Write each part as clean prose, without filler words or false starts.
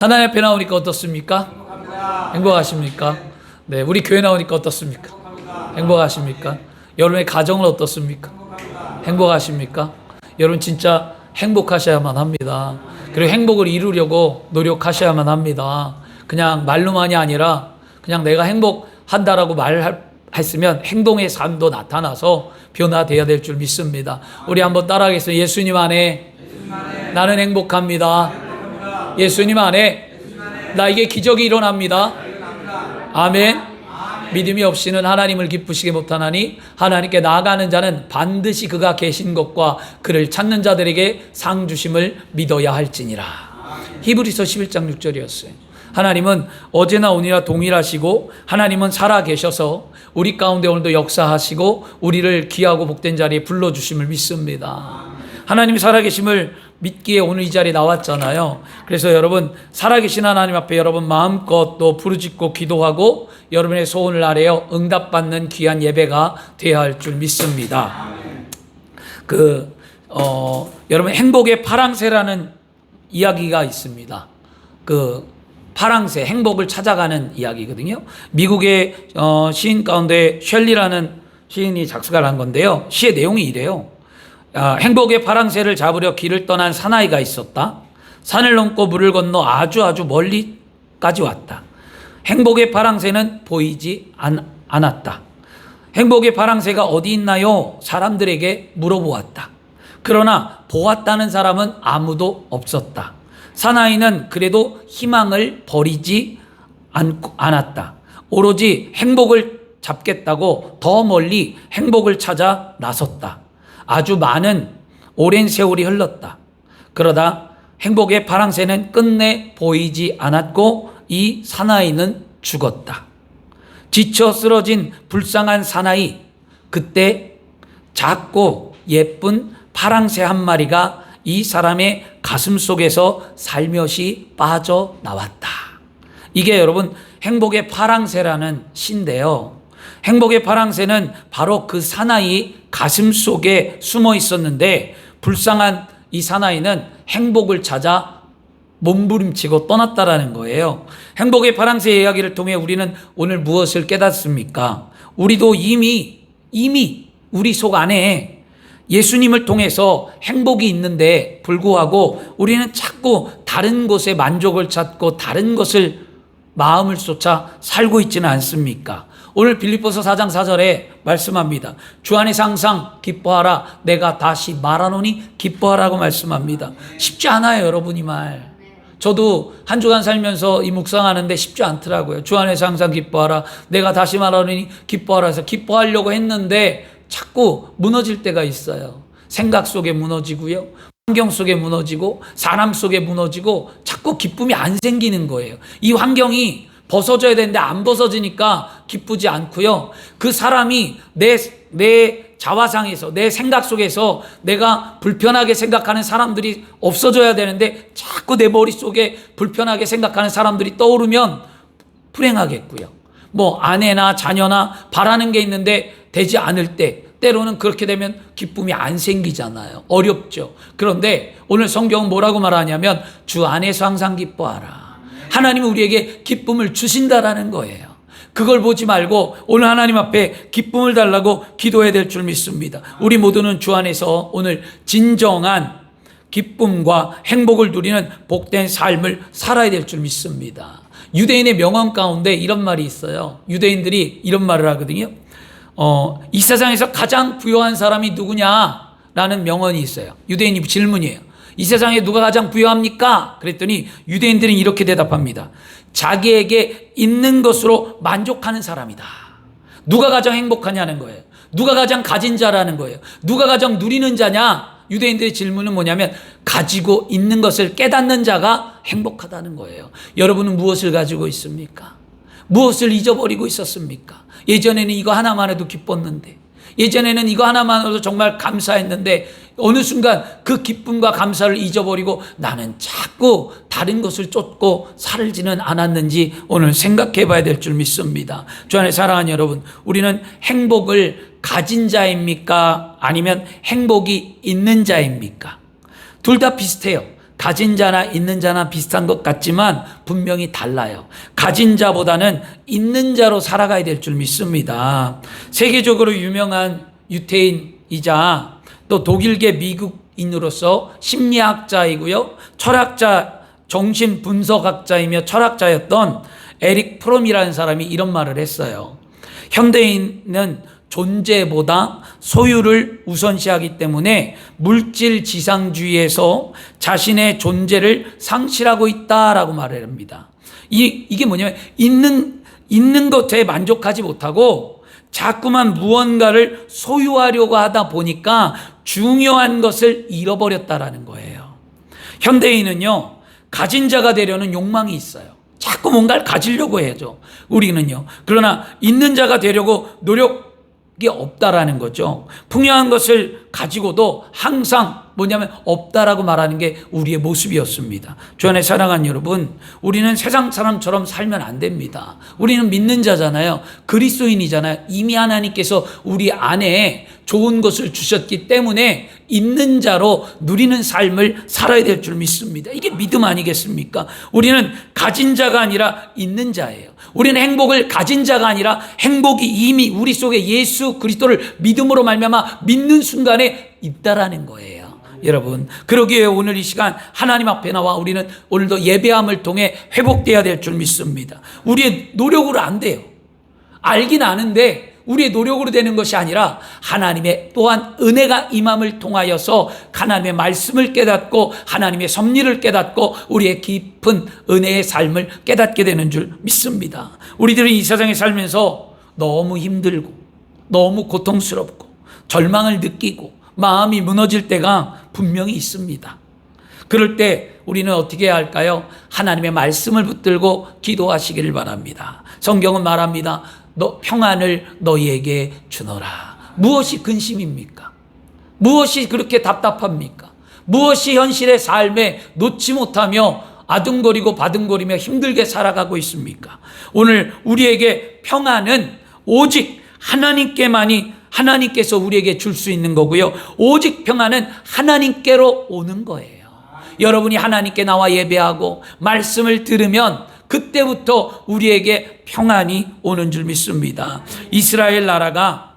하나님 앞에 나오니까 어떻습니까? 행복하십니까? 네, 우리 교회 나오니까 어떻습니까? 행복하십니까? 여러분의 가정은 어떻습니까? 행복하십니까? 여러분 진짜 행복하셔야만 합니다. 그리고 행복을 이루려고 노력하셔야만 합니다. 그냥 말로만이 아니라 그냥 내가 행복한다라고 말했으면 행동의 삶도 나타나서 변화되어야 될 줄 믿습니다. 우리 한번 따라하겠습니다. 예수님 안에 나는 행복합니다. 예수님 안에 나에게 기적이 일어납니다. 아멘. 믿음이 없이는 하나님을 기쁘시게 못하나니 하나님께 나아가는 자는 반드시 그가 계신 것과 그를 찾는 자들에게 상 주심을 믿어야 할지니라. 히브리서 11장 6절이었어요. 하나님은 어제나 오늘이나 동일하시고 하나님은 살아 계셔서 우리 가운데 오늘도 역사하시고 우리를 귀하고 복된 자리에 불러주심을 믿습니다. 하나님이 살아계심을 믿기에 오늘 이 자리에 나왔잖아요. 그래서 여러분 살아계신 하나님 앞에 여러분 마음껏 또 부르짖고 기도하고 여러분의 소원을 아뢰어 응답받는 귀한 예배가 되어야 할 줄 믿습니다. 여러분 행복의 파랑새라는 이야기가 있습니다. 파랑새, 행복을 찾아가는 이야기거든요. 미국의 시인 가운데 셸리라는 시인이 작사를 한 건데요. 시의 내용이 이래요. 행복의 파랑새를 잡으려 길을 떠난 사나이가 있었다. 산을 넘고 물을 건너 아주 멀리까지 왔다. 행복의 파랑새는 보이지 않았다. 행복의 파랑새가 어디 있나요? 사람들에게 물어보았다. 그러나 보았다는 사람은 아무도 없었다. 사나이는 그래도 희망을 버리지 않았다. 오로지 행복을 잡겠다고 더 멀리 행복을 찾아 나섰다. 아주 많은 오랜 세월이 흘렀다. 그러다 행복의 파랑새는 끝내 보이지 않았고 이 사나이는 죽었다. 지쳐 쓰러진 불쌍한 사나이, 그때 작고 예쁜 파랑새 한 마리가 이 사람의 가슴 속에서 살며시 빠져나왔다. 이게 여러분 행복의 파랑새라는 시인데요. 행복의 파랑새는 바로 그 사나이 가슴 속에 숨어 있었는데 불쌍한 이 사나이는 행복을 찾아 몸부림치고 떠났다라는 거예요. 행복의 파랑새의 이야기를 통해 우리는 오늘 무엇을 깨닫습니까? 우리도 이미 우리 속 안에 예수님을 통해서 행복이 있는데 불구하고 우리는 자꾸 다른 곳에 만족을 찾고 다른 것을 마음을 쏟아 살고 있지는 않습니까? 오늘 빌립보서 4장 4절에 말씀합니다. 주 안에서 항상 기뻐하라. 내가 다시 말하노니 기뻐하라고 말씀합니다. 쉽지 않아요, 여러분 이 말. 저도 한 주간 살면서 이 묵상하는데 쉽지 않더라고요. 주 안에서 항상 기뻐하라. 내가 다시 말하노니 기뻐하라 해서 기뻐하려고 했는데 자꾸 무너질 때가 있어요. 생각 속에 무너지고요. 환경 속에 무너지고 사람 속에 무너지고 자꾸 기쁨이 안 생기는 거예요. 이 환경이 벗어져야 되는데 안 벗어지니까 기쁘지 않고요. 그 사람이 내 자화상에서 내 생각 속에서 내가 불편하게 생각하는 사람들이 없어져야 되는데 자꾸 내 머릿속에 불편하게 생각하는 사람들이 떠오르면 불행하겠고요. 뭐 아내나 자녀나 바라는 게 있는데 되지 않을 때 때로는 그렇게 되면 기쁨이 안 생기잖아요. 어렵죠. 그런데 오늘 성경은 뭐라고 말하냐면 주 안에서 항상 기뻐하라. 하나님은 우리에게 기쁨을 주신다라는 거예요. 그걸 보지 말고 오늘 하나님 앞에 기쁨을 달라고 기도해야 될 줄 믿습니다. 우리 모두는 주 안에서 오늘 진정한 기쁨과 행복을 누리는 복된 삶을 살아야 될 줄 믿습니다. 유대인의 명언 가운데 이런 말이 있어요. 유대인들이 이런 말을 하거든요. 이 세상에서 가장 부유한 사람이 누구냐라는 명언이 있어요. 유대인이 질문이에요. 이 세상에 누가 가장 부유합니까? 그랬더니 유대인들은 이렇게 대답합니다. 자기에게 있는 것으로 만족하는 사람이다. 누가 가장 행복하냐는 거예요. 누가 가장 가진 자라는 거예요. 누가 가장 누리는 자냐? 유대인들의 질문은 뭐냐면 가지고 있는 것을 깨닫는 자가 행복하다는 거예요. 여러분은 무엇을 가지고 있습니까? 무엇을 잊어버리고 있었습니까? 예전에는 이거 하나만 해도 기뻤는데, 예전에는 이거 하나만으로도 정말 감사했는데 어느 순간 그 기쁨과 감사를 잊어버리고 나는 자꾸 다른 것을 쫓고 살지는 않았는지 오늘 생각해 봐야 될 줄 믿습니다. 주 안에 사랑하는 여러분, 우리는 행복을 가진 자입니까? 아니면 행복이 있는 자입니까? 둘 다 비슷해요. 가진 자나 있는 자나 비슷한 것 같지만 분명히 달라요. 가진 자보다는 있는 자로 살아가야 될 줄 믿습니다. 세계적으로 유명한 유태인이자 또 독일계 미국인으로서 심리학자이고요, 철학자, 정신분석학자이며 철학자였던 에릭 프롬이라는 사람이 이런 말을 했어요. 현대인은 존재보다 소유를 우선시하기 때문에 물질 지상주의에서 자신의 존재를 상실하고 있다라고 말을 합니다. 이게 뭐냐면 있는 것에 만족하지 못하고 자꾸만 무언가를 소유하려고 하다 보니까 중요한 것을 잃어버렸다라는 거예요. 현대인은요, 가진 자가 되려는 욕망이 있어요. 자꾸 뭔가를 가지려고 해야죠. 우리는요. 그러나 있는 자가 되려고 노력이 없다라는 거죠. 풍요한 것을 가지고도 항상 뭐냐면 없다라고 말하는 게 우리의 모습이었습니다. 주 안에 사랑하는 여러분, 우리는 세상 사람처럼 살면 안 됩니다. 우리는 믿는 자잖아요. 그리스도인이잖아요. 이미 하나님께서 우리 안에 좋은 것을 주셨기 때문에 있는 자로 누리는 삶을 살아야 될 줄 믿습니다. 이게 믿음 아니겠습니까? 우리는 가진 자가 아니라 있는 자예요. 우리는 행복을 가진 자가 아니라 행복이 이미 우리 속에 예수 그리스도를 믿음으로 말미암아 믿는 순간에 있다라는 거예요. 여러분, 그러기에 오늘 이 시간 하나님 앞에 나와 우리는 오늘도 예배함을 통해 회복돼야 될 줄 믿습니다. 우리의 노력으로 안 돼요. 알긴 아는데 우리의 노력으로 되는 것이 아니라 하나님의 또한 은혜가 임함을 통하여서 하나님의 말씀을 깨닫고 하나님의 섭리를 깨닫고 우리의 깊은 은혜의 삶을 깨닫게 되는 줄 믿습니다. 우리들은 이 세상에 살면서 너무 힘들고 너무 고통스럽고 절망을 느끼고 마음이 무너질 때가 분명히 있습니다. 그럴 때 우리는 어떻게 해야 할까요? 하나님의 말씀을 붙들고 기도하시기를 바랍니다. 성경은 말합니다. 너 평안을 너희에게 주노라. 무엇이 근심입니까? 무엇이 그렇게 답답합니까? 무엇이 현실의 삶에 놓지 못하며 아둥거리고 바둥거리며 힘들게 살아가고 있습니까? 오늘 우리에게 평안은 오직 하나님께서 우리에게 줄 수 있는 거고요. 오직 평안은 하나님께로 오는 거예요. 여러분이 하나님께 나와 예배하고 말씀을 들으면 그때부터 우리에게 평안이 오는 줄 믿습니다. 이스라엘 나라가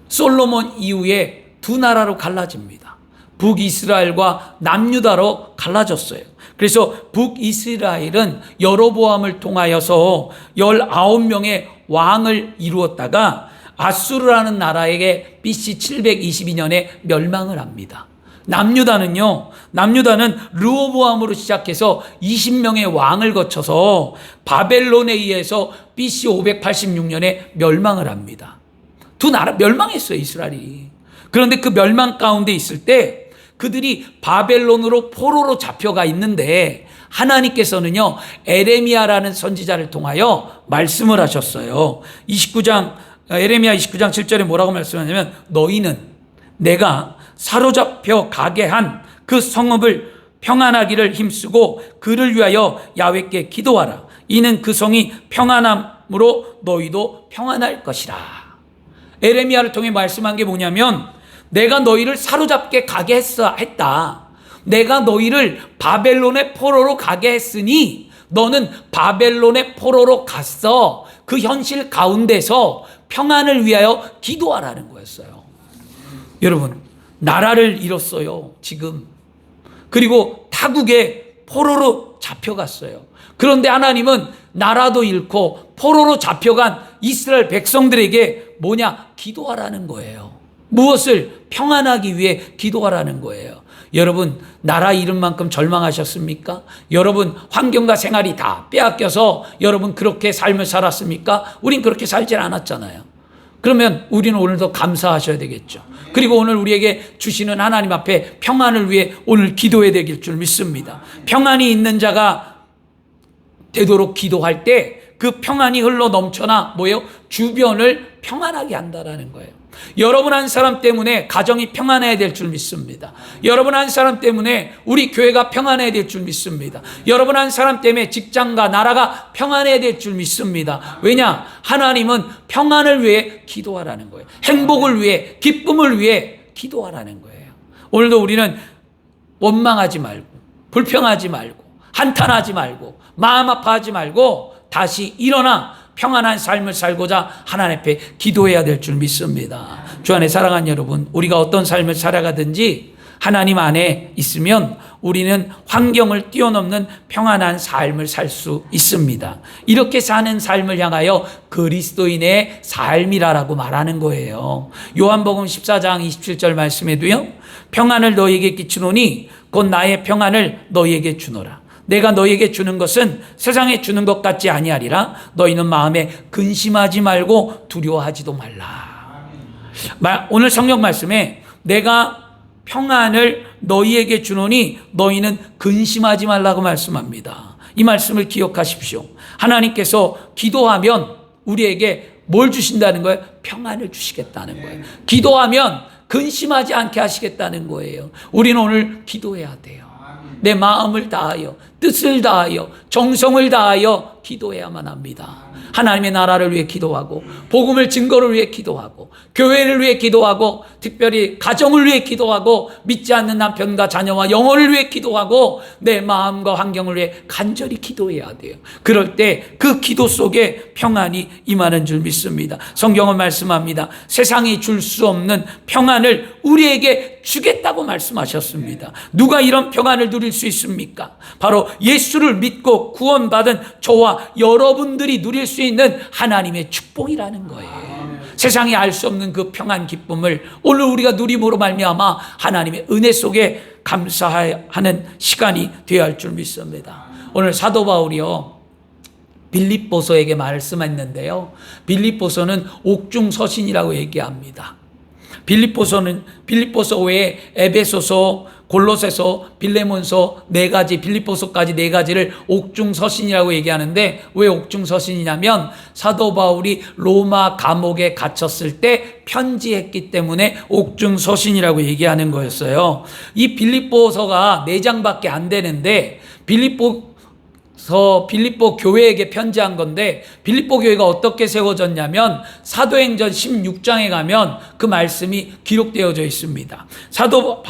솔로몬 이후에 두 나라로 갈라집니다. 북이스라엘과 남유다로 갈라졌어요. 그래서 북이스라엘은 여로보암을 통하여서 19명의 왕을 이루었다가 아수르라는 나라에게 BC 722년에 멸망을 합니다. 남유다는 르호보암으로 시작해서 20명의 왕을 거쳐서 바벨론에 의해서 BC 586년에 멸망을 합니다. 두 나라 멸망했어요, 이스라엘이. 그런데 그 멸망 가운데 있을 때 그들이 바벨론으로 포로로 잡혀가 있는데 하나님께서는요, 에레미야라는 선지자를 통하여 말씀을 하셨어요. 에레미야 29장 7절에 뭐라고 말씀하냐면 너희는 내가 사로잡혀 가게 한 그 성읍을 평안하기를 힘쓰고 그를 위하여 야훼께 기도하라. 이는 그 성이 평안함으로 너희도 평안할 것이라. 에레미야를 통해 말씀한 게 뭐냐면 내가 너희를 사로잡게 가게 했다. 내가 너희를 바벨론의 포로로 가게 했으니 너는 바벨론의 포로로 갔어. 그 현실 가운데서 평안을 위하여 기도하라는 거였어요. 여러분, 나라를 잃었어요, 지금. 그리고 타국에 포로로 잡혀갔어요. 그런데 하나님은 나라도 잃고 포로로 잡혀간 이스라엘 백성들에게 기도하라는 거예요. 무엇을? 평안하기 위해 기도하라는 거예요. 여러분, 나라 잃은 만큼 절망하셨습니까? 여러분, 환경과 생활이 다 빼앗겨서 여러분 그렇게 삶을 살았습니까? 우린 그렇게 살질 않았잖아요. 그러면 우리는 오늘도 감사하셔야 되겠죠. 그리고 오늘 우리에게 주시는 하나님 앞에 평안을 위해 오늘 기도해야 되길 줄 믿습니다. 평안이 있는 자가 되도록 기도할 때 그 평안이 흘러 넘쳐나 주변을 평안하게 한다라는 거예요. 여러분 한 사람 때문에 가정이 평안해야 될 줄 믿습니다. 여러분 한 사람 때문에 우리 교회가 평안해야 될 줄 믿습니다. 여러분 한 사람 때문에 직장과 나라가 평안해야 될 줄 믿습니다. 왜냐? 하나님은 평안을 위해 기도하라는 거예요. 행복을 위해, 기쁨을 위해 기도하라는 거예요. 오늘도 우리는 원망하지 말고, 불평하지 말고, 한탄하지 말고, 마음 아파하지 말고 다시 일어나 평안한 삶을 살고자 하나님 앞에 기도해야 될 줄 믿습니다. 주 안에 사랑하는 여러분, 우리가 어떤 삶을 살아가든지 하나님 안에 있으면 우리는 환경을 뛰어넘는 평안한 삶을 살 수 있습니다. 이렇게 사는 삶을 향하여 그리스도인의 삶이라고 말하는 거예요. 요한복음 14장 27절 말씀에도요, 평안을 너희에게 끼치노니 곧 나의 평안을 너희에게 주노라. 내가 너희에게 주는 것은 세상에 주는 것 같지 아니하리라. 너희는 마음에 근심하지 말고 두려워하지도 말라. 오늘 성경 말씀에 내가 평안을 너희에게 주노니 너희는 근심하지 말라고 말씀합니다. 이 말씀을 기억하십시오. 하나님께서 기도하면 우리에게 뭘 주신다는 거예요? 평안을 주시겠다는 거예요. 기도하면 근심하지 않게 하시겠다는 거예요. 우리는 오늘 기도해야 돼요. 내 마음을 다하여, 뜻을 다하여, 정성을 다하여 기도해야만 합니다. 하나님의 나라를 위해 기도하고, 복음을 증거를 위해 기도하고, 교회를 위해 기도하고, 특별히 가정을 위해 기도하고, 믿지 않는 남편과 자녀와 영혼을 위해 기도하고, 내 마음과 환경을 위해 간절히 기도해야 돼요. 그럴 때 그 기도 속에 평안이 임하는 줄 믿습니다. 성경은 말씀합니다. 세상이 줄 수 없는 평안을 우리에게 주겠다고 말씀하셨습니다. 누가 이런 평안을 누릴 수 있습니까? 바로 예수를 믿고 구원받은 저와 여러분들이 누릴 수 있는 하나님의 축복이라는 거예요. 세상이 알 수 없는 그 평안 기쁨을 오늘 우리가 누림으로 말미암아 하나님의 은혜 속에 감사하는 시간이 되어야 할 줄 믿습니다. 오늘 사도 바울이요, 빌립보서에게 말씀했는데요, 빌립보서는 옥중서신이라고 얘기합니다. 빌립보서 외에 에베소서, 골로새서, 빌레몬서 4가지, 빌립보서까지 4가지를 옥중서신이라고 얘기하는데, 왜 옥중서신이냐면 사도 바울이 로마 감옥에 갇혔을 때 편지했기 때문에 옥중서신이라고 얘기하는 거였어요. 이 빌립보서가 4장밖에 안 되는데 빌립보 교회에게 편지한 건데, 빌립보 교회가 어떻게 세워졌냐면 사도행전 16장에 가면 그 말씀이 기록되어져 있습니다. 사도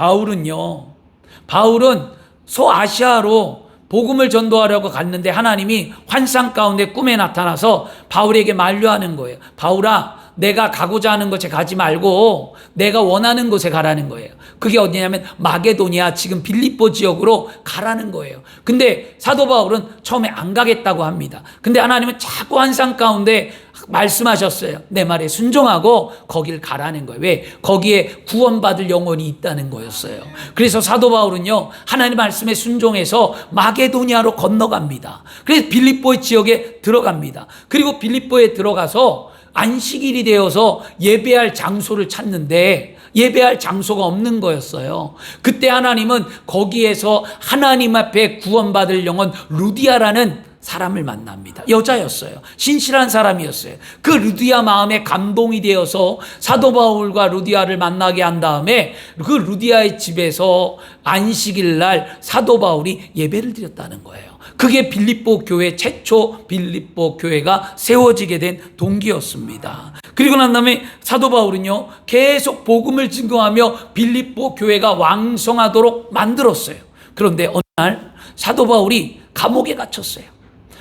바울은 소아시아로 복음을 전도하려고 갔는데 하나님이 환상 가운데 꿈에 나타나서 바울에게 만류하는 거예요. 바울아, 내가 가고자 하는 곳에 가지 말고 내가 원하는 곳에 가라는 거예요. 그게 어디냐면 마게도니아, 지금 빌립보 지역으로 가라는 거예요. 근데 사도 바울은 처음에 안 가겠다고 합니다. 근데 하나님은 자꾸 환상 가운데 말씀하셨어요. 내 말에 순종하고 거길 가라는 거예요. 왜? 거기에 구원받을 영혼이 있다는 거였어요. 그래서 사도 바울은요, 하나님 말씀에 순종해서 마게도니아로 건너갑니다. 그래서 빌립보 지역에 들어갑니다. 그리고 빌립보에 들어가서 안식일이 되어서 예배할 장소를 찾는데 예배할 장소가 없는 거였어요. 그때 하나님은 거기에서 하나님 앞에 구원받을 영혼 루디아라는 사람을 만납니다. 여자였어요. 신실한 사람이었어요. 그 루디아 마음에 감동이 되어서 사도 바울과 루디아를 만나게 한 다음에 그 루디아의 집에서 안식일 날 사도 바울이 예배를 드렸다는 거예요. 그게 빌립보 교회, 최초 빌립보 교회가 세워지게 된 동기였습니다. 그리고 난 다음에 사도 바울은요, 계속 복음을 증거하며 빌립보 교회가 왕성하도록 만들었어요. 그런데 어느 날 사도 바울이 감옥에 갇혔어요.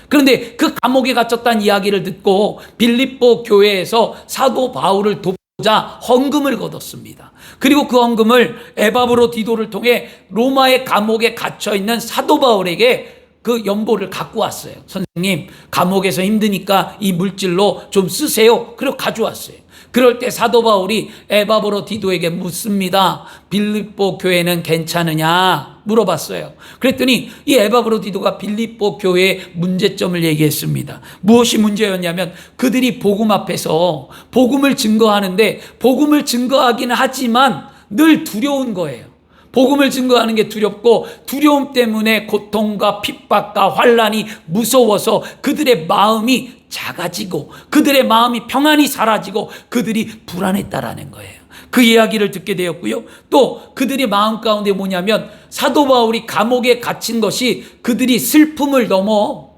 그런데 그 감옥에 갇혔다는 이야기를 듣고 빌립보 교회에서 사도 바울을 돕고자 헌금을 거뒀습니다. 그리고 그 헌금을 에바브로디도를 통해 로마의 감옥에 갇혀있는 사도 바울에게 그 연보를 갖고 왔어요. 선생님, 감옥에서 힘드니까 이 물질로 좀 쓰세요. 그리고 가져왔어요. 그럴 때 사도 바울이 에바브로디도에게 묻습니다. 빌립보 교회는 괜찮으냐? 물어봤어요. 그랬더니 이 에바브로디도가 빌립보 교회의 문제점을 얘기했습니다. 무엇이 문제였냐면 그들이 복음 앞에서 복음을 증거하는데 복음을 증거하기는 하지만 늘 두려운 거예요. 복음을 증거하는 게 두렵고 두려움 때문에 고통과 핍박과 환난이 무서워서 그들의 마음이 작아지고 그들의 마음이 평안이 사라지고 그들이 불안했다라는 거예요. 그 이야기를 듣게 되었고요. 또 그들의 마음 가운데 뭐냐면 사도 바울이 감옥에 갇힌 것이 그들이 슬픔을 넘어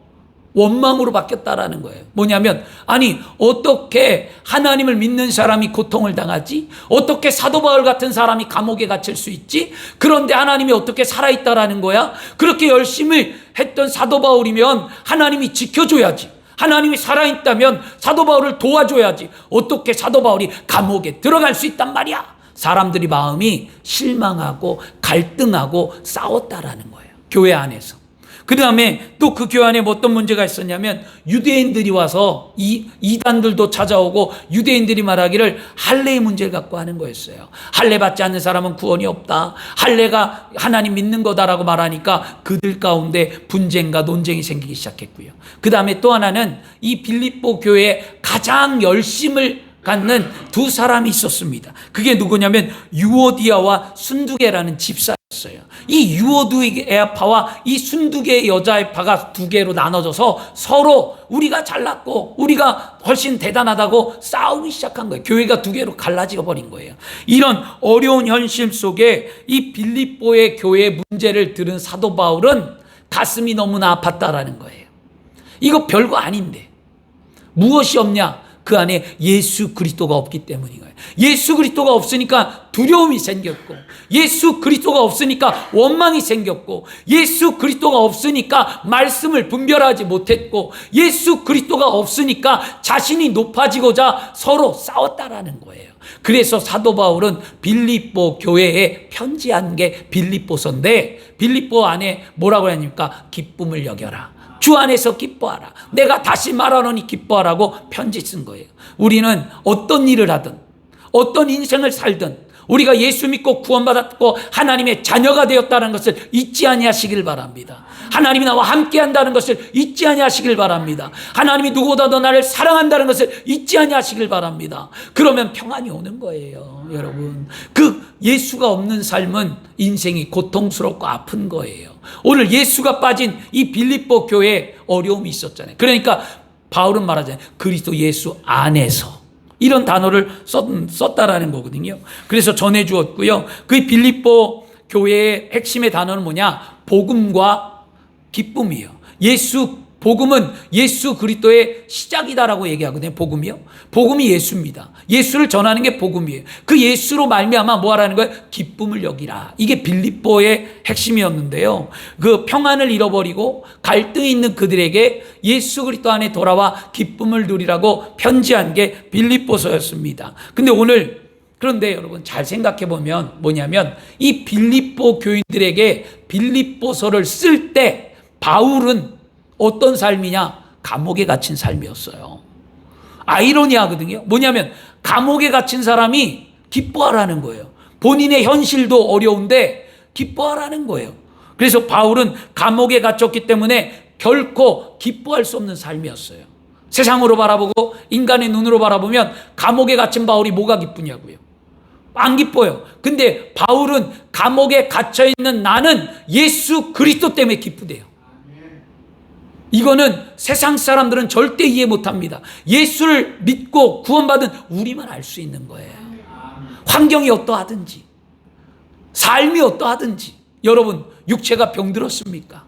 원망으로 바뀌었다라는 거예요. 뭐냐면, 아니, 어떻게 하나님을 믿는 사람이 고통을 당하지? 어떻게 사도 바울 같은 사람이 감옥에 갇힐 수 있지? 그런데 하나님이 어떻게 살아있다라는 거야? 그렇게 열심히 했던 사도 바울이면 하나님이 지켜줘야지. 하나님이 살아있다면 사도 바울을 도와줘야지. 어떻게 사도 바울이 감옥에 들어갈 수 있단 말이야? 사람들이 마음이 실망하고 갈등하고 싸웠다라는 거예요. 교회 안에서. 그 다음에 또 그 교회 안에 어떤 문제가 있었냐면, 유대인들이 와서 이단들도 찾아오고 유대인들이 말하기를 할례의 문제를 갖고 하는 거였어요. 할례 받지 않는 사람은 구원이 없다. 할례가 하나님 믿는 거다라고 말하니까 그들 가운데 분쟁과 논쟁이 생기기 시작했고요. 그 다음에 또 하나는 이 빌립보 교회에 가장 열심을 갖는 두 사람이 있었습니다. 그게 누구냐면 유오디아와 순두계라는 집사였어요. 이 유오디아파와 이 순두계 여자파가 두 개로 나눠져서 서로 우리가 잘났고 우리가 훨씬 대단하다고 싸우기 시작한 거예요. 교회가 두 개로 갈라져 버린 거예요. 이런 어려운 현실 속에 이 빌립보의 교회의 문제를 들은 사도 바울은 가슴이 너무나 아팠다라는 거예요. 이거 별거 아닌데 무엇이 없냐? 그 안에 예수 그리스도가 없기 때문인 거예요. 예수 그리스도가 없으니까 두려움이 생겼고, 예수 그리스도가 없으니까 원망이 생겼고, 예수 그리스도가 없으니까 말씀을 분별하지 못했고, 예수 그리스도가 없으니까 자신이 높아지고자 서로 싸웠다라는 거예요. 그래서 사도 바울은 빌립보 교회에 편지한 게 빌립보서인데, 빌립보 안에 뭐라고 하니까 기쁨을 여겨라. 주 안에서 기뻐하라. 내가 다시 말하노니 기뻐하라고 편지 쓴 거예요. 우리는 어떤 일을 하든 어떤 인생을 살든 우리가 예수 믿고 구원받았고 하나님의 자녀가 되었다는 것을 잊지 아니하시길 바랍니다. 하나님이 나와 함께 한다는 것을 잊지 아니하시길 바랍니다. 하나님이 누구보다도 나를 사랑한다는 것을 잊지 아니하시길 바랍니다. 그러면 평안이 오는 거예요, 여러분. 그 예수가 없는 삶은 인생이 고통스럽고 아픈 거예요. 오늘 예수가 빠진 이 빌립보 교회에 어려움이 있었잖아요. 그러니까 바울은 말하잖아요. 그리스도 예수 안에서. 이런 단어를 썼다라는 거거든요. 그래서 전해주었고요. 그 빌립보 교회의 핵심의 단어는 뭐냐? 복음과 기쁨이에요. 복음은 예수 그리스도의 시작이다라고 얘기하거든요. 복음이요. 복음이 예수입니다. 예수를 전하는 게 복음이에요. 그 예수로 말미암아 뭐 하라는 거예요? 기쁨을 여기라. 이게 빌립보의 핵심이었는데요. 그 평안을 잃어버리고 갈등이 있는 그들에게 예수 그리스도 안에 돌아와 기쁨을 누리라고 편지한 게 빌립보서였습니다. 그런데 여러분 잘 생각해 보면 뭐냐면 이 빌립보 교인들에게 빌립보서를 쓸 때 바울은 어떤 삶이냐? 감옥에 갇힌 삶이었어요. 아이러니하거든요. 뭐냐면 감옥에 갇힌 사람이 기뻐하라는 거예요. 본인의 현실도 어려운데 기뻐하라는 거예요. 그래서 바울은 감옥에 갇혔기 때문에 결코 기뻐할 수 없는 삶이었어요. 세상으로 바라보고 인간의 눈으로 바라보면 감옥에 갇힌 바울이 뭐가 기쁘냐고요. 안 기뻐요. 근데 바울은 감옥에 갇혀있는 나는 예수 그리스도 때문에 기쁘대요. 이거는 세상 사람들은 절대 이해 못합니다. 예수를 믿고 구원받은 우리만 알 수 있는 거예요. 환경이 어떠하든지 삶이 어떠하든지 여러분 육체가 병들었습니까?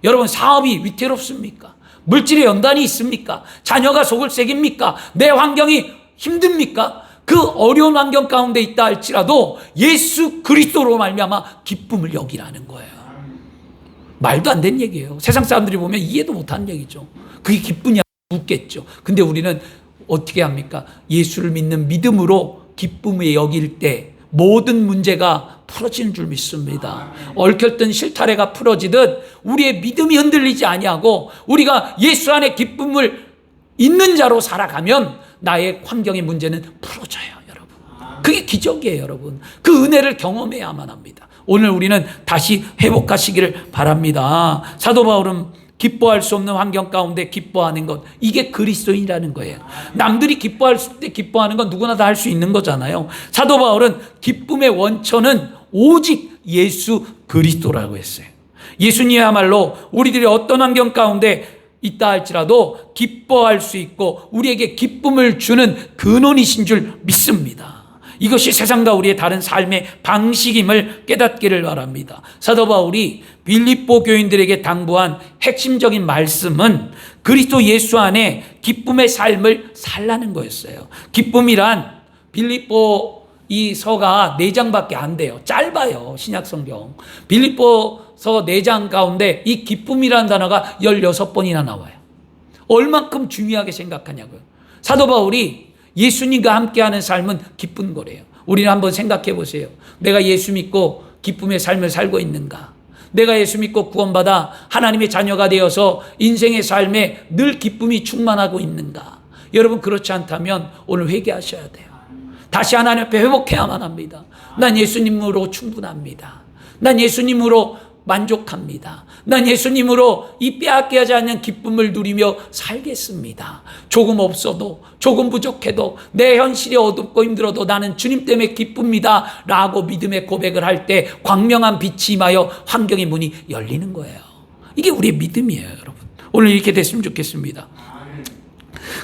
여러분 사업이 위태롭습니까? 물질의 연단이 있습니까? 자녀가 속을 새깁니까? 내 환경이 힘듭니까? 그 어려운 환경 가운데 있다 할지라도 예수 그리스도로 말미암아 기쁨을 여기라는 거예요. 말도 안 되는 얘기예요. 세상 사람들이 보면 이해도 못하는 얘기죠. 그게 기쁘냐 묻겠죠. 근데 우리는 어떻게 합니까? 예수를 믿는 믿음으로 기쁨을 여길 때 모든 문제가 풀어지는 줄 믿습니다. 얽혔던 실타래가 풀어지듯 우리의 믿음이 흔들리지 아니하고 우리가 예수 안에 기쁨을 있는 자로 살아가면 나의 환경의 문제는 풀어져요, 여러분. 그게 기적이에요, 여러분. 그 은혜를 경험해야만 합니다. 오늘 우리는 다시 회복하시기를 바랍니다. 사도 바울은 기뻐할 수 없는 환경 가운데 기뻐하는 것, 이게 그리스도인이라는 거예요. 남들이 기뻐할 때 기뻐하는 건 누구나 다 할 수 있는 거잖아요. 사도 바울은 기쁨의 원천은 오직 예수 그리스도라고 했어요. 예수님이야말로 우리들이 어떤 환경 가운데 있다 할지라도 기뻐할 수 있고 우리에게 기쁨을 주는 근원이신 줄 믿습니다. 이것이 세상과 우리의 다른 삶의 방식임을 깨닫기를 바랍니다. 사도 바울이 빌립보 교인들에게 당부한 핵심적인 말씀은 그리스도 예수 안에 기쁨의 삶을 살라는 거였어요. 기쁨이란 빌립보 이 서가 4장밖에 안 돼요. 짧아요. 신약성경. 빌립보서 4장 가운데 이 기쁨이라는 단어가 16번이나 나와요. 얼만큼 중요하게 생각하냐고요. 사도 바울이 예수님과 함께하는 삶은 기쁜 거래요. 우리는 한번 생각해 보세요. 내가 예수 믿고 기쁨의 삶을 살고 있는가? 내가 예수 믿고 구원받아 하나님의 자녀가 되어서 인생의 삶에 늘 기쁨이 충만하고 있는가? 여러분 그렇지 않다면 오늘 회개하셔야 돼요. 다시 하나님 앞에 회복해야만 합니다. 난 예수님으로 충분합니다. 난 예수님으로 만족합니다. 난 예수님으로 이 빼앗기지 않는 기쁨을 누리며 살겠습니다. 조금 없어도, 조금 부족해도, 내 현실이 어둡고 힘들어도 나는 주님 때문에 기쁩니다 라고 믿음의 고백을 할 때 광명한 빛이 임하여 환경의 문이 열리는 거예요. 이게 우리의 믿음이에요, 여러분. 오늘 이렇게 됐으면 좋겠습니다.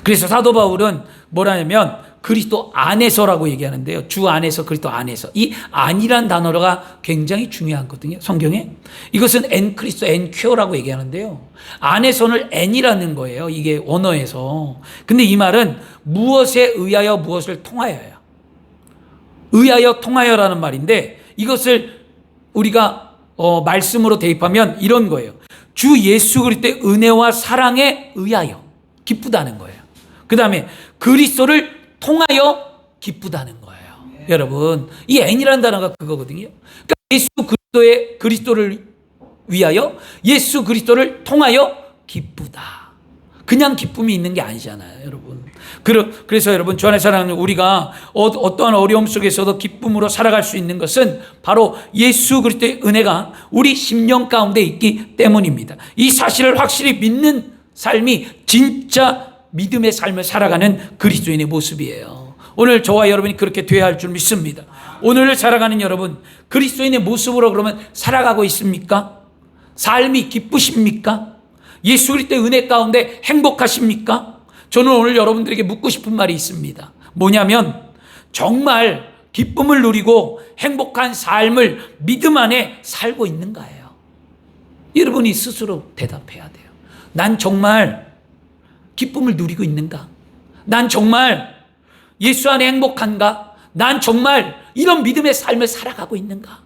그래서 사도 바울은 뭐라냐면 그리스도 안에서라고 얘기하는데요. 주 안에서, 그리스도 안에서. 이 안이란 단어가 굉장히 중요하거든요. 성경에. 이것은 엔 크리스토, 엔 큐어라고 얘기하는데요. 안에서는 엔이라는 거예요. 이게 원어에서. 근데 이 말은 무엇에 의하여 무엇을 통하여요. 의하여 통하여라는 말인데 이것을 우리가 말씀으로 대입하면 이런 거예요. 주 예수 그리스도의 은혜와 사랑에 의하여 기쁘다는 거예요. 그 다음에 그리스도를 통하여 기쁘다는 거예요. 여러분, 이 N이라는 단어가 그거거든요. 그러니까 예수 그리스도를 위하여, 예수 그리스도를 통하여 기쁘다. 그냥 기쁨이 있는 게 아니잖아요, 여러분. 그래서 여러분, 주 안에 사랑하는 우리가 어떠한 어려움 속에서도 기쁨으로 살아갈 수 있는 것은 바로 예수 그리스도의 은혜가 우리 심령 가운데 있기 때문입니다. 이 사실을 확실히 믿는 삶이 진짜 믿음의 삶을 살아가는 그리스도인의 모습이에요. 오늘 저와 여러분이 그렇게 되어야 할 줄 믿습니다. 오늘을 살아가는 여러분, 그리스도인의 모습으로 그러면 살아가고 있습니까? 삶이 기쁘십니까? 예수 그리스도의 은혜 가운데 행복하십니까? 저는 오늘 여러분들에게 묻고 싶은 말이 있습니다. 뭐냐면 정말 기쁨을 누리고 행복한 삶을 믿음 안에 살고 있는가예요. 여러분이 스스로 대답해야 돼요. 난 정말 기쁨을 누리고 있는가? 난 정말 예수 안에 행복한가? 난 정말 이런 믿음의 삶을 살아가고 있는가?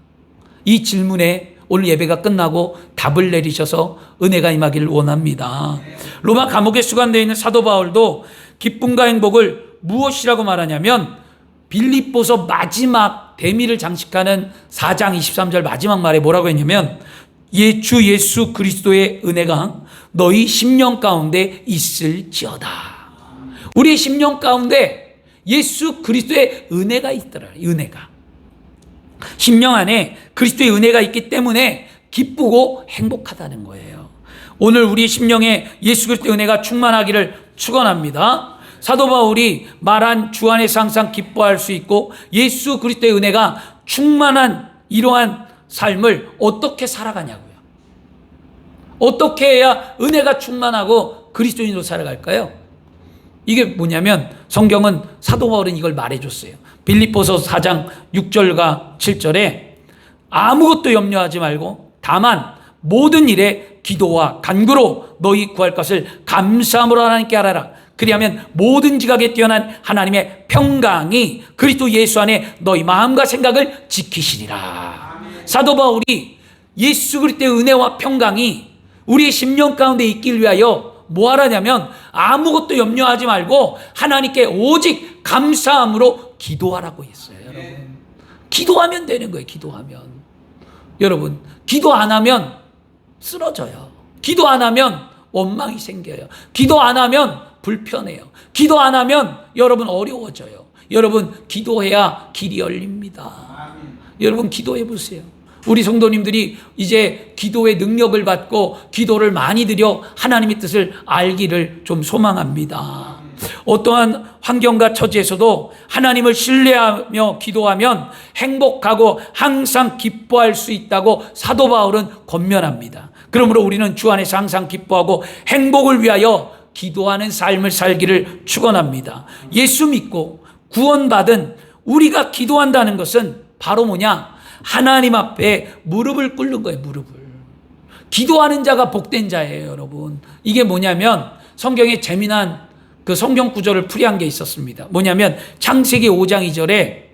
이 질문에 오늘 예배가 끝나고 답을 내리셔서 은혜가 임하기를 원합니다. 로마 감옥에 수감되어 있는 사도 바울도 기쁨과 행복을 무엇이라고 말하냐면 빌립보서 마지막 대미를 장식하는 4장 23절 마지막 말에 뭐라고 했냐면 주 예수 그리스도의 은혜가 너희 심령 가운데 있을지어다. 우리의 심령 가운데 예수 그리스도의 은혜가 있더라. 은혜가. 심령 안에 그리스도의 은혜가 있기 때문에 기쁘고 행복하다는 거예요. 오늘 우리 심령에 예수 그리스도의 은혜가 충만하기를 축원합니다. 사도 바울이 말한 주 안에서 항상 기뻐할 수 있고 예수 그리스도의 은혜가 충만한 이러한 삶을 어떻게 살아가냐고요. 어떻게 해야 은혜가 충만하고 그리스도인으로 살아갈까요? 이게 뭐냐면 성경은 사도 바울은 이걸 말해줬어요. 빌립보서 4장 6절과 7절에 아무것도 염려하지 말고 다만 모든 일에 기도와 간구로 너희 구할 것을 감사함으로 하나님께 알아라. 그리하면 모든 지각에 뛰어난 하나님의 평강이 그리스도 예수 안에 너희 마음과 생각을 지키시리라. 사도 바울이 예수 그리스도의 은혜와 평강이 우리의 심령 가운데 있길 위하여 뭐 하라냐면 아무것도 염려하지 말고 하나님께 오직 감사함으로 기도하라고 했어요. 여러분, 기도하면 되는 거예요. 기도하면. 여러분, 기도 안 하면 쓰러져요. 기도 안 하면 원망이 생겨요. 기도 안 하면 불편해요. 기도 안 하면 여러분 어려워져요. 여러분 기도해야 길이 열립니다. 여러분 기도해 보세요. 우리 성도님들이 이제 기도의 능력을 받고 기도를 많이 드려 하나님의 뜻을 알기를 좀 소망합니다. 어떠한 환경과 처지에서도 하나님을 신뢰하며 기도하면 행복하고 항상 기뻐할 수 있다고 사도 바울은 권면합니다. 그러므로 우리는 주 안에서 항상 기뻐하고 행복을 위하여 기도하는 삶을 살기를 축원합니다. 예수 믿고 구원받은 우리가 기도한다는 것은 바로 뭐냐? 하나님 앞에 무릎을 꿇는 거예요. 무릎을. 기도하는 자가 복된 자예요, 여러분. 이게 뭐냐면 성경에 재미난 그 성경 구절을 풀이한 게 있었습니다. 뭐냐면 창세기 5장 2절에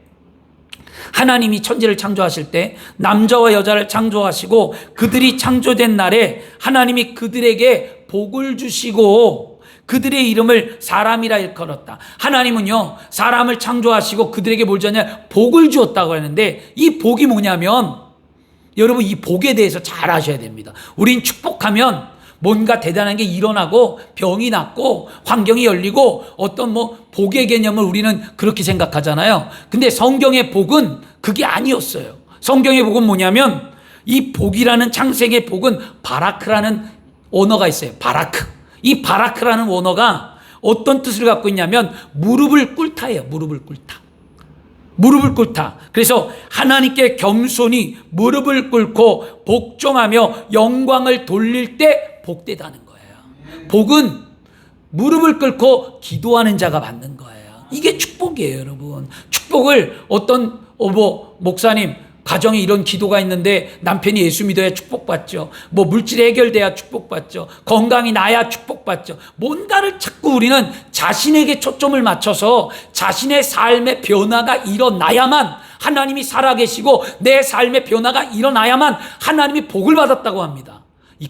하나님이 천지를 창조하실 때 남자와 여자를 창조하시고 그들이 창조된 날에 하나님이 그들에게 복을 주시고 그들의 이름을 사람이라 일컬었다. 하나님은요, 사람을 창조하시고 그들에게 뭘 줬냐? 복을 주었다고 하는데 이 복이 뭐냐면 여러분 이 복에 대해서 잘 아셔야 됩니다. 우린 축복하면 뭔가 대단한 게 일어나고 병이 낫고 환경이 열리고 어떤 복의 개념을 우리는 그렇게 생각하잖아요. 근데 성경의 복은 그게 아니었어요. 성경의 복은 뭐냐면 이 복이라는 창세기의 복은 바라크라는 언어가 있어요. 바라크. 이 바라크라는 언어가 어떤 뜻을 갖고 있냐면 무릎을 꿇다예요. 무릎을 꿇다. 무릎을 꿇다. 그래서 하나님께 겸손히 무릎을 꿇고 복종하며 영광을 돌릴 때 복되다는 거예요. 복은 무릎을 꿇고 기도하는 자가 받는 거예요. 이게 축복이에요, 여러분. 축복을 어떤 목사님 가정에 이런 기도가 있는데 남편이 예수 믿어야 축복받죠. 물질이 해결돼야 축복받죠. 건강이 나야 축복받죠. 뭔가를 자꾸 우리는 자신에게 초점을 맞춰서 자신의 삶의 변화가 일어나야만 하나님이 살아계시고 내 삶의 변화가 일어나야만 하나님이 복을 받았다고 합니다.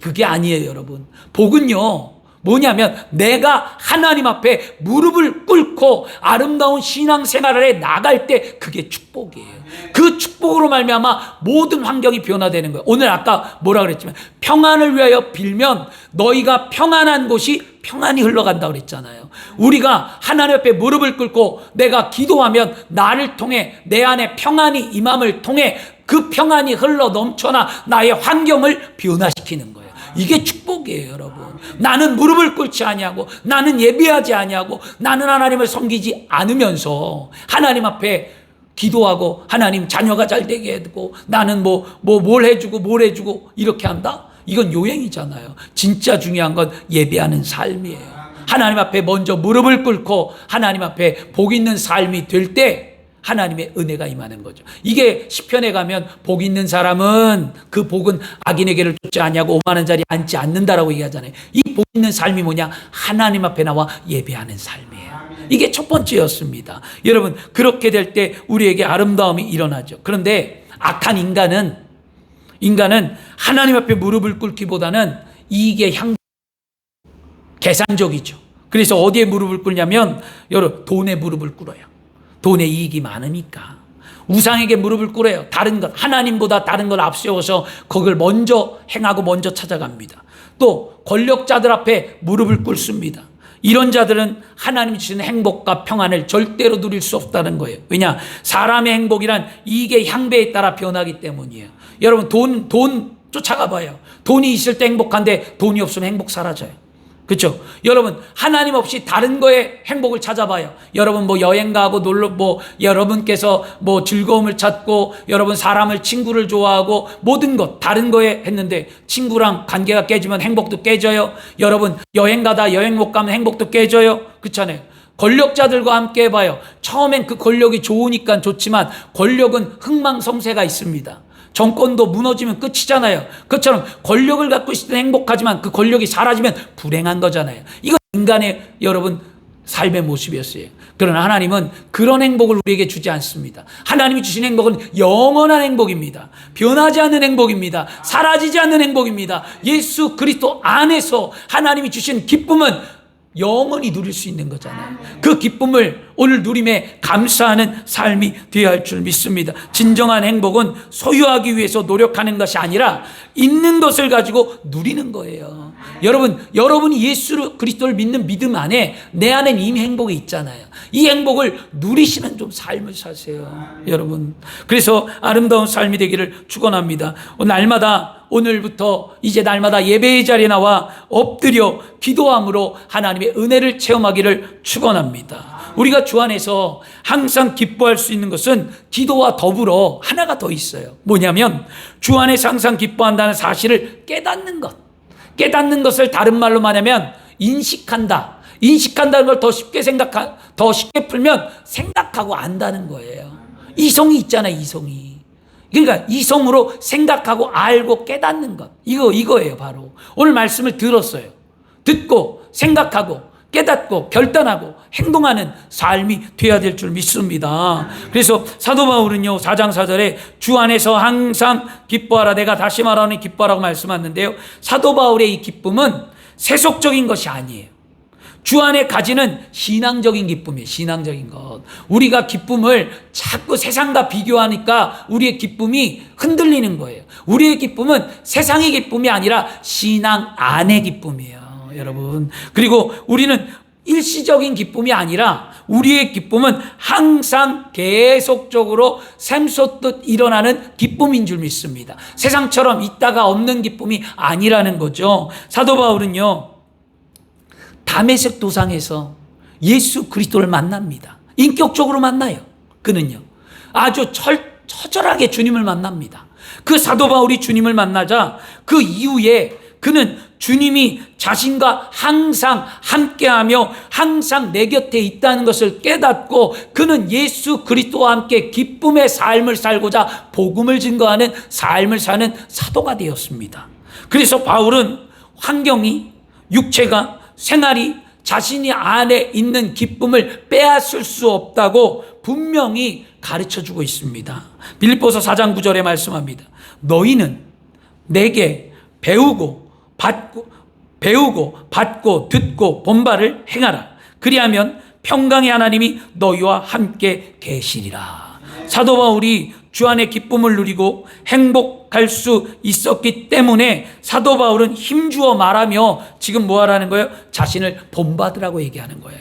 그게 아니에요, 여러분. 복은요, 뭐냐면 내가 하나님 앞에 무릎을 꿇고 아름다운 신앙생활에 나갈 때 그게 축복이에요. 그 축복으로 말미암아 모든 환경이 변화되는 거예요. 오늘 아까 뭐라 그랬지만 평안을 위하여 빌면 너희가 평안한 곳이 평안이 흘러간다고 그랬잖아요. 우리가 하나님 앞에 무릎을 꿇고 내가 기도하면 나를 통해 내 안에 평안이 임함을 통해 그 평안이 흘러 넘쳐나 나의 환경을 변화시키는 거예요. 이게 축복이에요, 여러분. 나는 무릎을 꿇지 아니하고 나는 예배하지 아니하고 나는 하나님을 섬기지 않으면서 하나님 앞에 기도하고 하나님 자녀가 잘 되게 해주고 나는 뭘 해주고 이렇게 한다? 이건 요행이잖아요. 진짜 중요한 건 예배하는 삶이에요. 하나님 앞에 먼저 무릎을 꿇고 하나님 앞에 복 있는 삶이 될 때 하나님의 은혜가 임하는 거죠. 이게 시편에 가면 복 있는 사람은 그 복은 악인에게를 쫓지 아니하고 오만한 자리에 앉지 않는다라고 얘기하잖아요. 이 복 있는 삶이 뭐냐? 하나님 앞에 나와 예배하는 삶이에요. 이게 첫 번째였습니다. 여러분, 그렇게 될 때 우리에게 아름다움이 일어나죠. 그런데 악한 인간은 하나님 앞에 무릎을 꿇기보다는 이익의 계산적이죠. 그래서 어디에 무릎을 꿇냐면 여러분 돈에 무릎을 꿇어요. 돈의 이익이 많으니까 우상에게 무릎을 꿇어요. 다른 것, 하나님보다 다른 걸 앞세워서 그걸 먼저 행하고 먼저 찾아갑니다. 또 권력자들 앞에 무릎을 꿇습니다. 이런 자들은 하나님이 주시는 행복과 평안을 절대로 누릴 수 없다는 거예요. 왜냐? 사람의 행복이란 이익의 향배에 따라 변하기 때문이에요. 여러분 돈 쫓아가 봐요. 돈이 있을 때 행복한데 돈이 없으면 행복 사라져요. 그렇죠? 여러분 하나님 없이 다른 거에 행복을 찾아봐요. 여러분 여행 가고 놀러 여러분께서 즐거움을 찾고 여러분 친구를 좋아하고 모든 것 다른 거에 했는데 친구랑 관계가 깨지면 행복도 깨져요. 여러분 여행 가다 여행 못 가면 행복도 깨져요. 그렇잖아요. 권력자들과 함께 해봐요. 처음엔 그 권력이 좋으니까 좋지만 권력은 흥망성쇠가 있습니다. 정권도 무너지면 끝이잖아요. 그것처럼 권력을 갖고 있을 때 행복하지만 그 권력이 사라지면 불행한 거잖아요. 이건 인간의 여러분 삶의 모습이었어요. 그러나 하나님은 그런 행복을 우리에게 주지 않습니다. 하나님이 주신 행복은 영원한 행복입니다. 변하지 않는 행복입니다. 사라지지 않는 행복입니다. 예수 그리스도 안에서 하나님이 주신 기쁨은 영원히 누릴 수 있는 거잖아요. 그 기쁨을 오늘 누림에 감사하는 삶이 되어야 할 줄 믿습니다. 진정한 행복은 소유하기 위해서 노력하는 것이 아니라 있는 것을 가지고 누리는 거예요. 여러분이 예수 그리스도를 믿는 믿음 안에 내 안엔 이미 행복이 있잖아요. 이 행복을 누리시는 좀 삶을 사세요, 여러분. 그래서 아름다운 삶이 되기를 축원합니다. 오늘부터 이제 날마다 예배의 자리에 나와 엎드려 기도함으로 하나님의 은혜를 체험하기를 축원합니다. 우리가 주 안에서 항상 기뻐할 수 있는 것은 기도와 더불어 하나가 더 있어요. 뭐냐면 주 안에서 항상 기뻐한다는 사실을 깨닫는 것. 깨닫는 것을 다른 말로 말하면 인식한다. 인식한다는 걸 더 쉽게 더 쉽게 풀면 생각하고 안다는 거예요. 이성이 있잖아요, 이성이. 그러니까 이성으로 생각하고 알고 깨닫는 것. 이거예요, 바로. 오늘 말씀을 들었어요. 듣고 생각하고 깨닫고 결단하고 행동하는 삶이 되어야 될 줄 믿습니다. 그래서 사도 바울은요, 4장 4절에 주 안에서 항상 기뻐하라. 내가 다시 말하니 기뻐하라고 말씀하는데요. 사도 바울의 이 기쁨은 세속적인 것이 아니에요. 주 안에 가지는 신앙적인 기쁨이에요. 신앙적인 것. 우리가 기쁨을 자꾸 세상과 비교하니까 우리의 기쁨이 흔들리는 거예요. 우리의 기쁨은 세상의 기쁨이 아니라 신앙 안의 기쁨이에요, 여러분. 그리고 우리는 일시적인 기쁨이 아니라 우리의 기쁨은 항상 계속적으로 샘솟듯 일어나는 기쁨인 줄 믿습니다. 세상처럼 있다가 없는 기쁨이 아니라는 거죠. 사도 바울은요, 다메섹 도상에서 예수 그리스도를 만납니다. 인격적으로 만나요. 그는요, 아주 처절하게 주님을 만납니다. 그 사도 바울이 주님을 만나자 그 이후에 그는 주님이 자신과 항상 함께하며 항상 내 곁에 있다는 것을 깨닫고 그는 예수 그리스도와 함께 기쁨의 삶을 살고자 복음을 증거하는 삶을 사는 사도가 되었습니다. 그래서 바울은 환경이, 육체가, 생활이 자신이 안에 있는 기쁨을 빼앗을 수 없다고 분명히 가르쳐주고 있습니다. 빌립보서 4장 9절에 말씀합니다. 너희는 내게 배우고 받고 듣고 본 바를 행하라. 그리하면 평강의 하나님이 너희와 함께 계시리라. 사도 바울이 주 안에 기쁨을 누리고 행복할 수 있었기 때문에 사도 바울은 힘주어 말하며 지금 뭐 하라는 거예요? 자신을 본받으라고 얘기하는 거예요.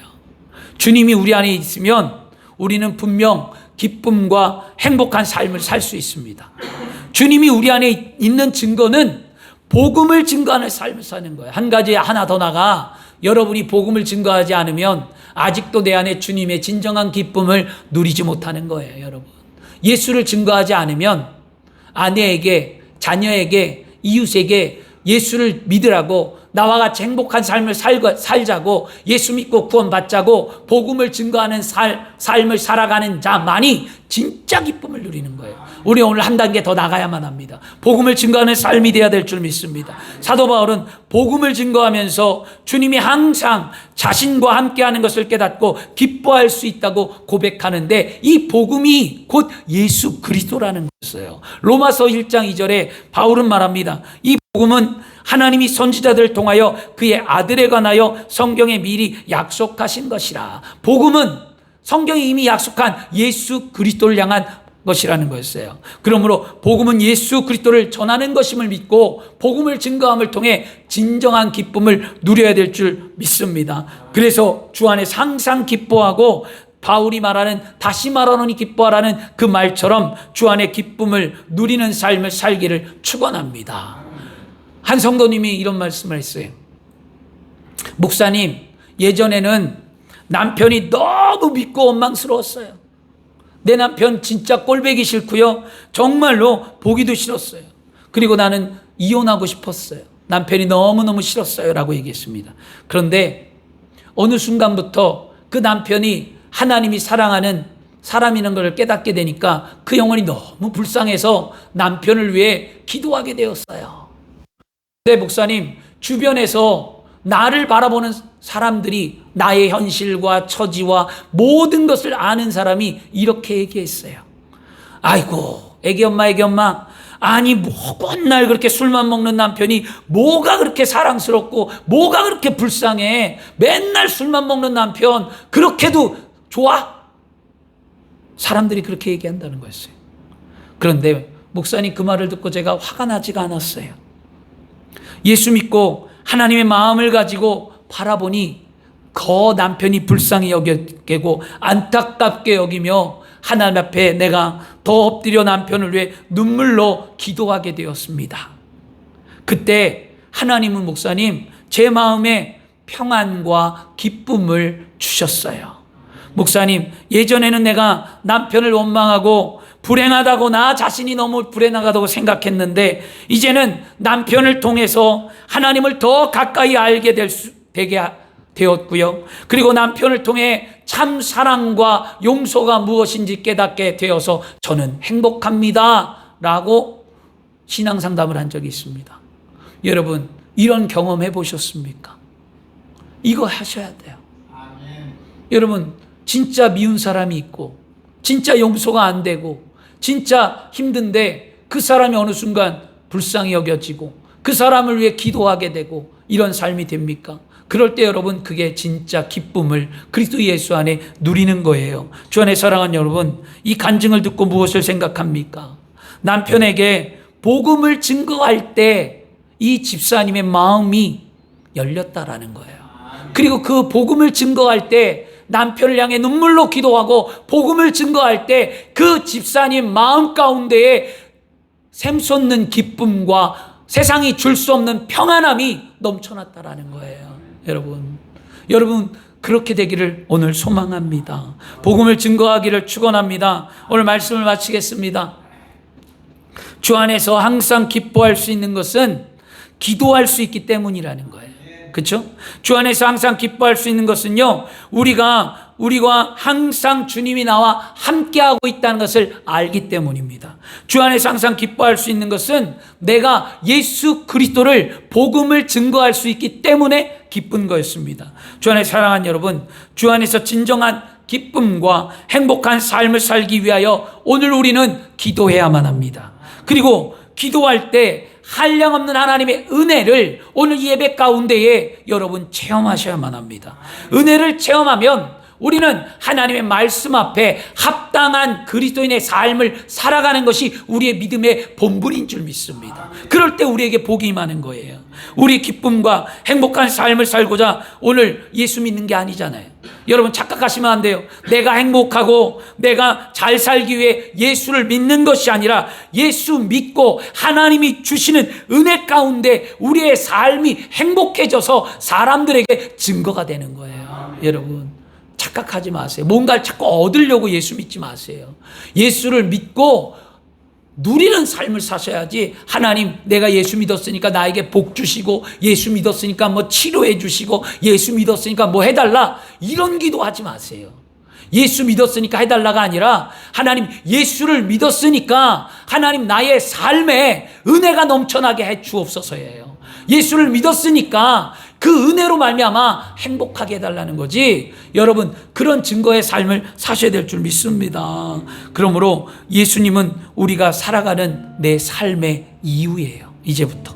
주님이 우리 안에 있으면 우리는 분명 기쁨과 행복한 삶을 살 수 있습니다. 주님이 우리 안에 있는 증거는 복음을 증거하는 삶을 사는 거예요. 한 가지 하나 더 나가, 여러분이 복음을 증거하지 않으면 아직도 내 안에 주님의 진정한 기쁨을 누리지 못하는 거예요, 여러분. 예수를 증거하지 않으면 아내에게, 자녀에게, 이웃에게 예수를 믿으라고, 나와 같이 행복한 삶을 살자고, 예수 믿고 구원받자고 복음을 증거하는 삶을 살아가는 자만이 진짜 기쁨을 누리는 거예요. 우리 오늘 한 단계 더 나가야만 합니다. 복음을 증거하는 삶이 되어야 될 줄 믿습니다. 사도 바울은 복음을 증거하면서 주님이 항상 자신과 함께하는 것을 깨닫고 기뻐할 수 있다고 고백하는데, 이 복음이 곧 예수 그리스도라는 것이에요. 로마서 1장 2절에 바울은 말합니다. 이 복음은 하나님이 선지자들을 통하여 그의 아들에 관하여 성경에 미리 약속하신 것이라. 복음은 성경이 이미 약속한 예수 그리스도를 향한 것이라는 거였어요. 그러므로 복음은 예수 그리스도를 전하는 것임을 믿고 복음을 증거함을 통해 진정한 기쁨을 누려야 될 줄 믿습니다. 그래서 주 안에서 항상 기뻐하고, 바울이 말하는 다시 말하노니 기뻐하라는 그 말처럼 주 안에 기쁨을 누리는 삶을 살기를 축원합니다. 한 성도님이 이런 말씀을 했어요. 목사님, 예전에는 남편이 너무 믿고 원망스러웠어요. 내 남편 진짜 꼴보기 싫고요, 정말로 보기도 싫었어요. 그리고 나는 이혼하고 싶었어요. 남편이 너무너무 싫었어요 라고 얘기했습니다. 그런데 어느 순간부터 그 남편이 하나님이 사랑하는 사람이라는 걸 깨닫게 되니까 그 영혼이 너무 불쌍해서 남편을 위해 기도하게 되었어요. 네, 목사님, 주변에서 나를 바라보는 사람들이, 나의 현실과 처지와 모든 것을 아는 사람이 이렇게 얘기했어요. 아이고, 애기 엄마, 아니 맨날 그렇게 술만 먹는 남편이 뭐가 그렇게 사랑스럽고 뭐가 그렇게 불쌍해. 맨날 술만 먹는 남편 그렇게도 좋아? 사람들이 그렇게 얘기한다는 거였어요. 그런데 목사님, 그 말을 듣고 제가 화가 나지가 않았어요. 예수 믿고 하나님의 마음을 가지고 바라보니 그 남편이 불쌍히 여기고 안타깝게 여기며 하나님 앞에 내가 더 엎드려 남편을 위해 눈물로 기도하게 되었습니다. 그때 하나님은, 목사님, 제 마음에 평안과 기쁨을 주셨어요. 목사님, 예전에는 내가 남편을 원망하고 불행하다고, 나 자신이 너무 불행하다고 생각했는데 이제는 남편을 통해서 하나님을 더 가까이 알게 되게 되었고요. 그리고 남편을 통해 참 사랑과 용서가 무엇인지 깨닫게 되어서 저는 행복합니다 라고 신앙 상담을 한 적이 있습니다. 여러분, 이런 경험 해보셨습니까? 이거 하셔야 돼요. 여러분, 진짜 미운 사람이 있고 진짜 용서가 안 되고 진짜 힘든데 그 사람이 어느 순간 불쌍히 여겨지고 그 사람을 위해 기도하게 되고 이런 삶이 됩니까? 그럴 때 여러분, 그게 진짜 기쁨을 그리스도 예수 안에 누리는 거예요. 주 안에 사랑하는 여러분, 이 간증을 듣고 무엇을 생각합니까? 남편에게 복음을 증거할 때 이 집사님의 마음이 열렸다라는 거예요. 그리고 그 복음을 증거할 때 남편을 향해 눈물로 기도하고 복음을 증거할 때 그 집사님 마음 가운데에 샘솟는 기쁨과 세상이 줄 수 없는 평안함이 넘쳐났다라는 거예요. 여러분 그렇게 되기를 오늘 소망합니다. 복음을 증거하기를 축원합니다. 오늘 말씀을 마치겠습니다. 주 안에서 항상 기뻐할 수 있는 것은 기도할 수 있기 때문이라는 거예요. 그렇죠? 주 안에서 항상 기뻐할 수 있는 것은요, 우리가 항상 주님이 나와 함께하고 있다는 것을 알기 때문입니다. 주 안에서 항상 기뻐할 수 있는 것은 내가 예수 그리스도를 복음을 증거할 수 있기 때문에 기쁜 거였습니다. 주 안에 사랑하는 여러분, 주 안에서 진정한 기쁨과 행복한 삶을 살기 위하여 오늘 우리는 기도해야만 합니다. 그리고 기도할 때 한량없는 하나님의 은혜를 오늘 예배 가운데에 여러분 체험하셔야만 합니다. 은혜를 체험하면 우리는 하나님의 말씀 앞에 합당한 그리스도인의 삶을 살아가는 것이 우리의 믿음의 본분인 줄 믿습니다. 그럴 때 우리에게 복이 임하는 거예요. 우리 기쁨과 행복한 삶을 살고자 오늘 예수 믿는 게 아니잖아요. 여러분 착각하시면 안 돼요. 내가 행복하고 내가 잘 살기 위해 예수를 믿는 것이 아니라 예수 믿고 하나님이 주시는 은혜 가운데 우리의 삶이 행복해져서 사람들에게 증거가 되는 거예요. 여러분 착각하지 마세요. 뭔가를 자꾸 얻으려고 예수 믿지 마세요. 예수를 믿고 누리는 삶을 사셔야지, 하나님 내가 예수 믿었으니까 나에게 복 주시고 예수 믿었으니까 뭐 치료해 주시고 예수 믿었으니까 뭐 해달라 이런 기도하지 마세요. 예수 믿었으니까 해달라가 아니라 하나님 예수를 믿었으니까 하나님 나의 삶에 은혜가 넘쳐나게 해 주옵소서예요. 예수를 믿었으니까 그 은혜로 말미암아 행복하게 해달라는 거지. 여러분 그런 증거의 삶을 사셔야 될 줄 믿습니다. 그러므로 예수님은 우리가 살아가는 내 삶의 이유예요. 이제부터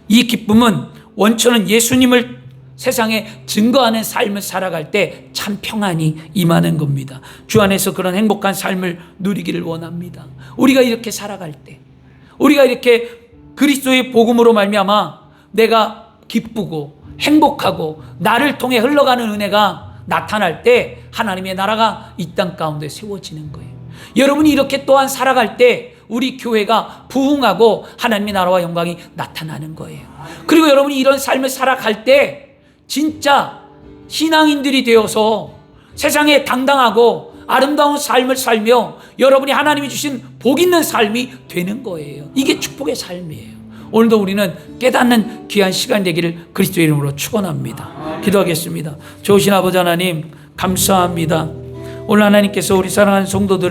이 기쁨은 원천은 예수님을 세상에 증거하는 삶을 살아갈 때 참 평안이 임하는 겁니다. 주 안에서 그런 행복한 삶을 누리기를 원합니다. 우리가 이렇게 살아갈 때, 우리가 이렇게 그리스도의 복음으로 말미암아 내가 기쁘고 행복하고 나를 통해 흘러가는 은혜가 나타날 때 하나님의 나라가 이 땅 가운데 세워지는 거예요. 여러분이 이렇게 또한 살아갈 때 우리 교회가 부흥하고 하나님의 나라와 영광이 나타나는 거예요. 그리고 여러분이 이런 삶을 살아갈 때 진짜 신앙인들이 되어서 세상에 당당하고 아름다운 삶을 살며 여러분이 하나님이 주신 복 있는 삶이 되는 거예요. 이게 축복의 삶이에요. 오늘도 우리는 깨닫는 귀한 시간 되기를 그리스도의 이름으로 축원합니다. 기도하겠습니다. 좋으신 아버지 하나님 감사합니다. 오늘 하나님께서 우리 사랑하는 성도들을